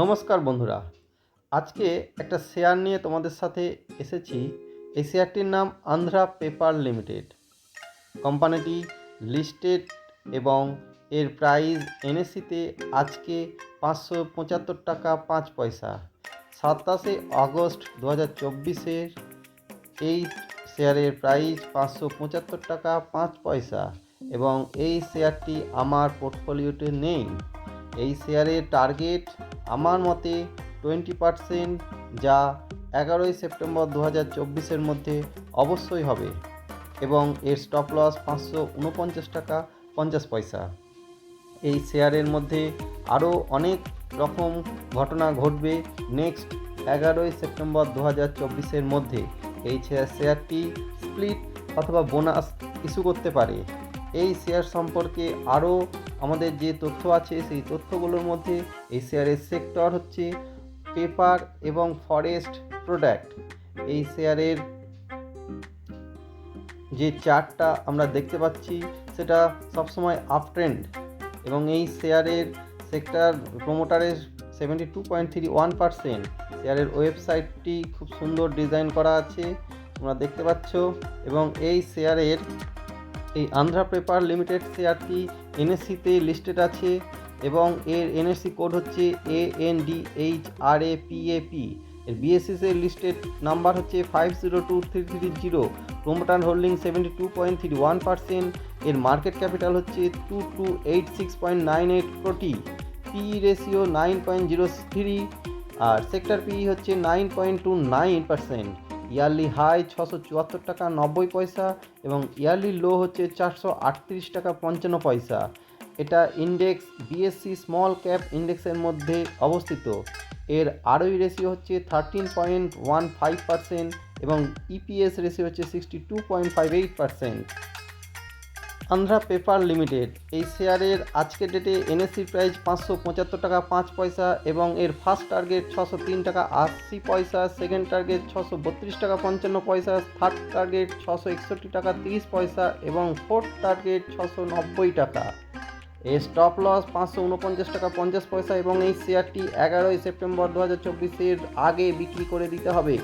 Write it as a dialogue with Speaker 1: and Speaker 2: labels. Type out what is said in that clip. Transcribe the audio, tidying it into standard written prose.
Speaker 1: নমস্কার বন্ধুরা, আজকে একটা শেয়ার নিয়ে তোমাদের সাথে এসেছি। এই শেয়ারটির নাম আন্ধ্রা পেপার লিমিটেড। কোম্পানিটি লিস্টেড এবং এর প্রাইস এনএসিতে আজকে 575 টাকা 5 পয়সা। 27 আগস্ট 2024 এই শেয়ারের প্রাইস 575 টাকা 5 পয়সা এবং এই শেয়ারটি আমার পোর্টফোলিওতে নেই। এই শেয়ারের টার্গেট আমার মতে 20%, যা 11 সেপ্টেম্বর 2024 মধ্যে অবশ্যই হবে এবং এর স্টপ লস 549 টাকা 50 পয়সা। এই শেয়ারের মধ্যে আরও অনেক রকম ঘটনা ঘটবে নেক্সট 11 সেপ্টেম্বর 2024 মধ্যে। এই শেয়ারটি স্প্লিট অথবা বোনাস ইস্যু করতে পারে। এই শেয়ার সম্পর্কে আরও আমাদের যে তথ্য আছে সেই তথ্যগুলোর মধ্যে এই শেয়ারের সেক্টর হচ্ছে পেপার এবং ফরেস্ট প্রোডাক্ট। এই শেয়ারের যে চার্টটা আমরা দেখতে পাচ্ছি সেটা সবসময় আপ ট্রেন্ড এবং এই শেয়ারের সেক্টর প্রোমোটারের 72.31%। শেয়ারের ওয়েবসাইটটি খুব সুন্দর ডিজাইন করা আছে, তোমরা দেখতে পাচ্ছ। এবং এই শেয়ারের এই আন্ধ্রা পেপার লিমিটেড শেয়ারটি এনএসসিতে লিস্টেড আছে এবং এর এনএসসি কোড হচ্ছে ANDHRAPAP। এর বিএসসিতে লিস্টেড নাম্বার হচ্ছে 502330। Promoter holding 72.31%। এর মার্কেট ক্যাপিটাল হচ্ছে 2286.98 কোটি। পিই রেশিও 9.03 আর সেক্টর পিই হচ্ছে 9.29%। ইয়ারলি হাই 674 টাকা 90 পয়সা এবং ইয়ারলি লো হচ্ছে 438 টাকা 55 পয়সা। এটা ইন্ডেক্স বিএসসি স্মল ক্যাপ ইন্ডেক্সের মধ্যে অবস্থিত। এর আরওই রেশিও হচ্ছে 13.15% এবং ইপিএস রেশিও হচ্ছে 62.58%। আন্ধ্রা পেপার লিমিটেড এই শেয়ারের আজকের ডেটে এনএসসির প্রাইস 575 টাকা 5 পয়সা এবং এর ফার্স্ট টার্গেট 603 টাকা 80 পয়সা, সেকেন্ড টার্গেট 632 টাকা 55 পয়সা, থার্ড টার্গেট 661 টাকা 30 পয়সা এবং ফোর্থ টার্গেট 690 টাকা। এর স্টপ লস 549 টাকা 50 পয়সা এবং এই শেয়ারটি 11 সেপ্টেম্বর 2024 আগে বিক্রি করে দিতে হবে।